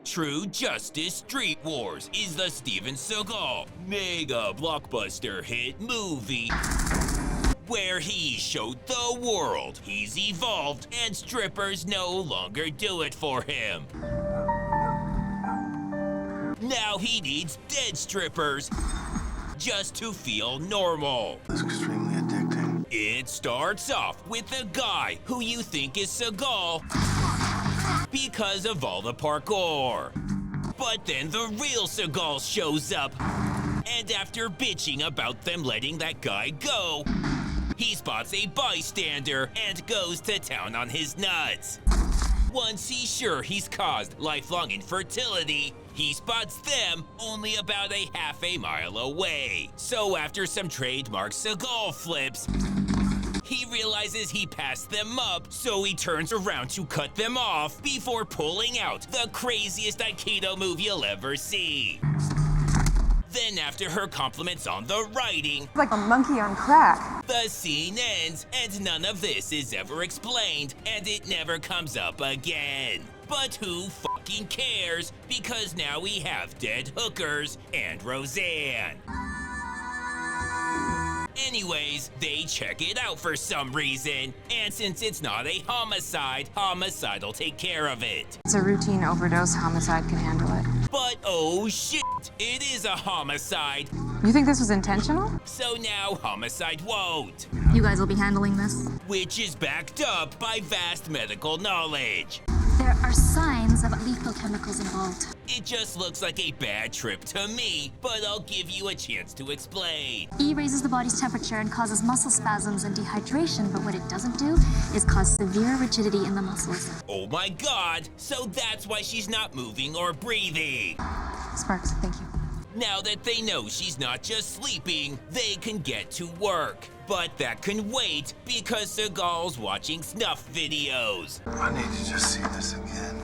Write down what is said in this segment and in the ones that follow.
True Justice Street Wars is the Steven Seagal mega blockbuster hit movie where he showed the world he's evolved and strippers no longer do it for him. Now he needs dead strippers just to feel normal. It's extremely addicting. It starts off with a guy who you think is Seagal because of all the parkour. But then the real Seagal shows up, and after bitching about them letting that guy go, he spots a bystander and goes to town on his nuts. Once he's sure he's caused lifelong infertility, he spots them only about a half a mile away. So after some trademark Seagal flips, he realizes he passed them up, so he turns around to cut them off before pulling out the craziest Aikido move you'll ever see. Then after her compliments on the writing, Like a monkey on crack. the scene ends and none of this is ever explained and it never comes up again. But who fucking cares, because now we have dead hookers and Roseanne. Anyways, they check it out for some reason, and since it's not a homicide, homicide'll take care of it. It's a routine overdose. Homicide can handle it. But oh shit, it is a homicide, You think this was intentional? so now homicide won't. You guys will be handling this? Which is backed up by vast medical knowledge. There are signs of lethal chemicals involved. It just looks like a bad trip to me, but I'll give you a chance to explain. E raises the body's temperature and causes muscle spasms and dehydration, but what it doesn't do is cause severe rigidity in the muscles. Oh my god, so that's why she's not moving or breathing. Sparks, thank you. Now that they know she's not just sleeping, they can get to work. But that can wait because Seagal's watching snuff videos. I need to just see this again.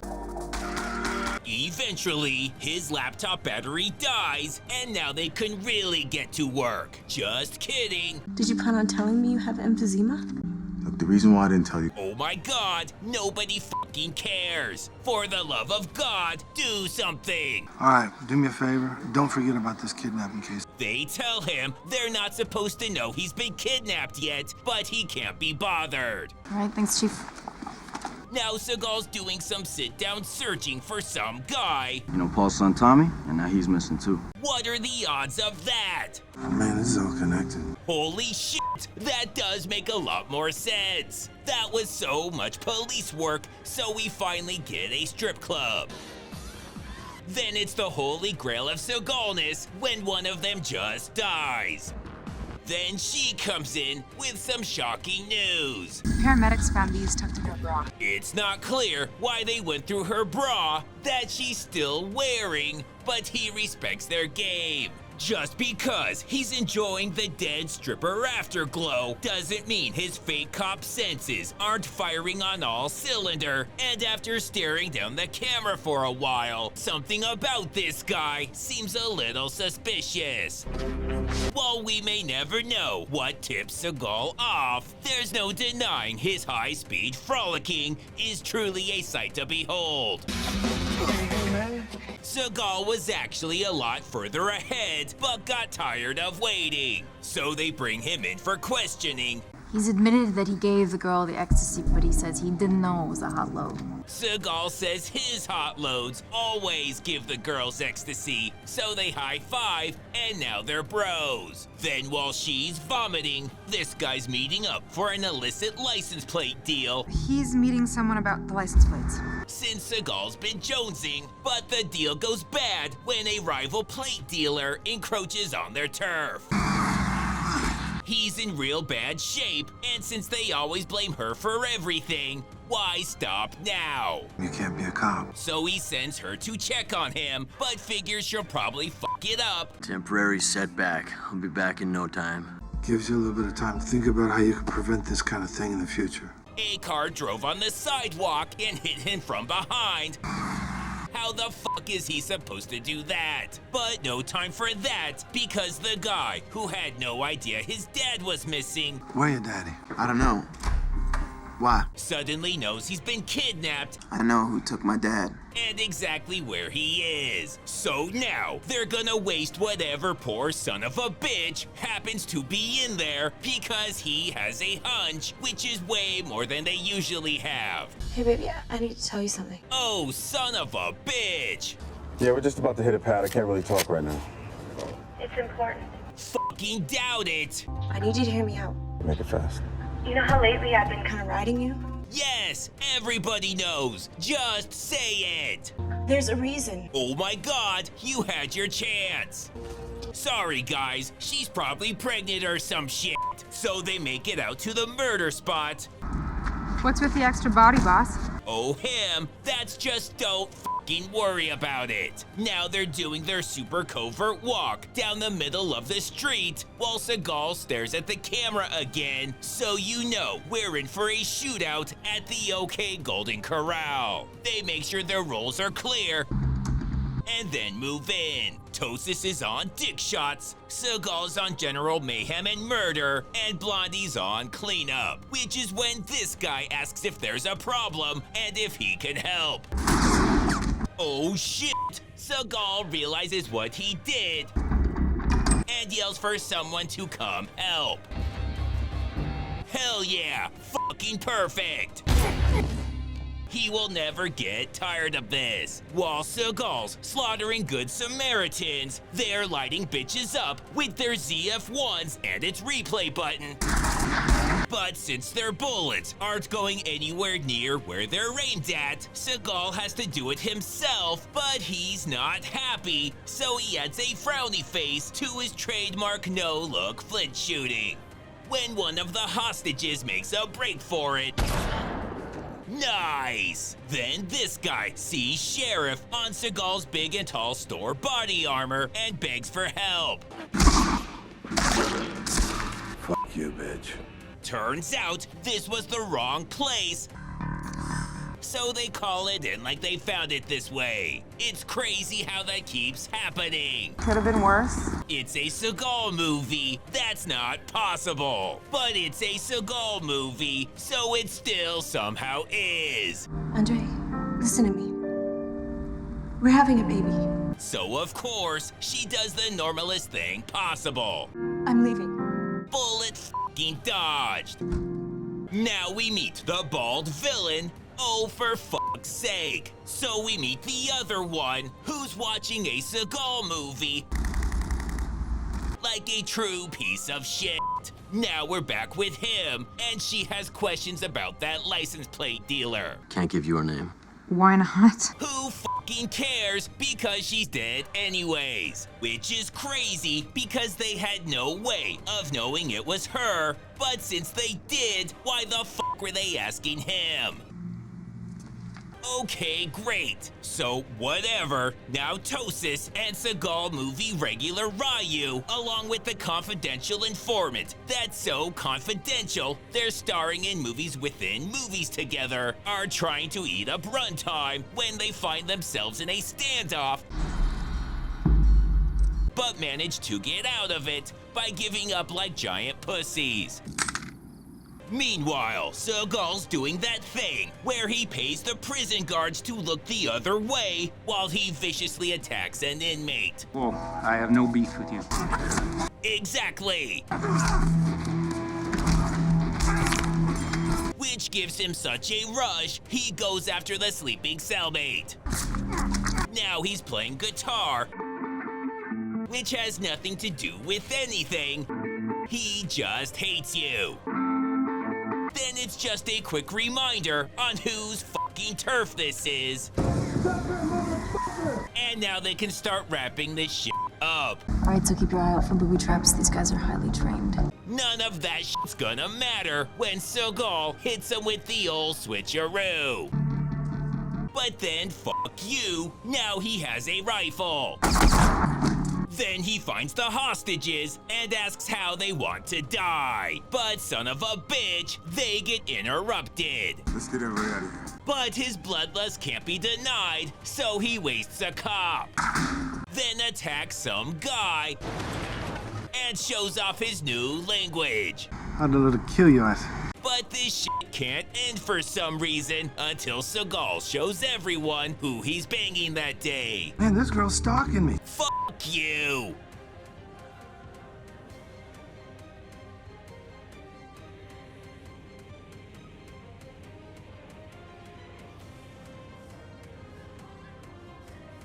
Eventually, his laptop battery dies, and now they can really get to work. Just kidding. Did you plan on telling me you have emphysema? Look, the reason why I didn't tell you. Oh my god, nobody fucking cares. For the love of God, do something. All right, do me a favor. Don't forget about this kidnapping case. They tell him they're not supposed to know he's been kidnapped yet, but he can't be bothered. All right, thanks, Chief. Now Seagal's doing some sit-down searching for some guy. You know Paul's son Tommy? And now he's missing too. What are the odds of that? Oh, man, this is all connected. Holy shit, that does make a lot more sense. That was so much police work, so we finally get a strip club. Then it's the holy grail of Seagalness when one of them just dies. Then she comes in with some shocking news. Paramedics found these tucked in her bra. It's not clear why they went through her bra that she's still wearing, but he respects their game. Just because he's enjoying the dead stripper afterglow doesn't mean his fake cop senses aren't firing on all cylinder, and after staring down the camera for a while, something about this guy seems a little suspicious. While we may never know what tips Seagal off, there's no denying his high-speed frolicking is truly a sight to behold. Seagal was actually a lot further ahead, but got tired of waiting. So they bring him in for questioning. He's admitted that he gave the girl the ecstasy, but he says he didn't know it was a hot load. Seagal says his hot loads always give the girls ecstasy, so they high-five, and now they're bros. Then while she's vomiting, this guy's meeting up for an illicit license plate deal. He's meeting someone about the license plates. Since Seagal's been jonesing, but the deal goes bad when a rival plate dealer encroaches on their turf. He's in real bad shape, and since they always blame her for everything, why stop now? You can't be a cop. So he sends her to check on him, but figures she'll probably fuck it up. Temporary setback. I'll be back in no time. Gives you a little bit of time to think about how you can prevent this kind of thing in the future. A car drove on the sidewalk and hit him from behind. How the fuck is he supposed to do that? But no time for that, because the guy who had no idea his dad was missing Where you, Daddy? I don't know. Why? suddenly knows he's been kidnapped I know who took my dad. and exactly where he is. So now they're gonna waste whatever poor son of a bitch happens to be in there because he has a hunch, which is way more than they usually have. Hey, baby, I need to tell you something. Oh, son of a bitch! Yeah, we're just about to hit a pad. I can't really talk right now. It's important. Fucking doubt it! I need you to hear me out. Make it fast. You know how lately I've been kind of riding you? Yes, everybody knows. Just say it. There's a reason. Oh my god, you had your chance. Sorry guys, she's probably pregnant or some shit. So they make it out to the murder spot. What's with the extra body, boss? Oh him, that's just don't fucking worry about it. Now they're doing their super covert walk down the middle of the street while Seagal stares at the camera again, so you know we're in for a shootout at the OK Golden Corral. They make sure their roles are clear and then move in. Tosis is on dick shots, Seagal's on general mayhem and murder, and Blondie's on cleanup, which is when this guy asks if there's a problem and if he can help. Oh shit! Seagal realizes what he did and yells for someone to come help. Hell yeah, fucking perfect! He will never get tired of this. While Seagal's slaughtering good Samaritans, they're lighting bitches up with their ZF-1s and its replay button. But since their bullets aren't going anywhere near where they're aimed at, Seagal has to do it himself, but he's not happy, so he adds a frowny face to his trademark no-look flint shooting. When one of the hostages makes a break for it, nice! Then this guy sees Sheriff on Seagal's big and tall store body armor and begs for help. Fuck you, bitch. Turns out this was the wrong place, so they call it in like they found it this way. It's crazy how that keeps happening. Could have been worse. It's a Seagal movie. That's not possible. But it's a Seagal movie, so it still somehow is. Andre, listen to me. We're having a baby. So of course, she does the normalest thing possible. I'm leaving. Bullet f***ing dodged. Now we meet the bald villain. Oh, for fuck's sake. So we meet the other one, who's watching a Seagal movie like a true piece of shit. Now we're back with him, and she has questions about that license plate dealer. Can't give you her name. Why not? Who fucking cares? Because she's dead anyways. Which is crazy because they had no way of knowing it was her. But since they did, why the fuck were they asking him? Okay, great. So whatever. Now Tosis and Seagal movie regular Ryu, along with the confidential informant that's so confidential they're starring in movies within movies together, are trying to eat up runtime when they find themselves in a standoff, but manage to get out of it by giving up like giant pussies. Meanwhile, Seagal's doing that thing where he pays the prison guards to look the other way while he viciously attacks an inmate. Well, I have no beef with you. Exactly! Which gives him such a rush, he goes after the sleeping cellmate. Now he's playing guitar, which has nothing to do with anything. He just hates you. Then it's just a quick reminder on whose fucking turf this is. And now they can start wrapping this shit up. Alright, so keep your eye out for booby traps. These guys are highly trained. None of that shit's gonna matter when Seagal hits him with the old switcheroo. But then fuck you, now he has a rifle. Then he finds the hostages and asks how they want to die. But son of a bitch, they get interrupted. Let's get everybody out of here. But his bloodlust can't be denied, so he wastes a cop. Then attacks some guy and shows off his new language. How'd the little kill you at? But this shit can't end for some reason until Seagal shows everyone who he's banging that day. Man, this girl's stalking me. Fuck you!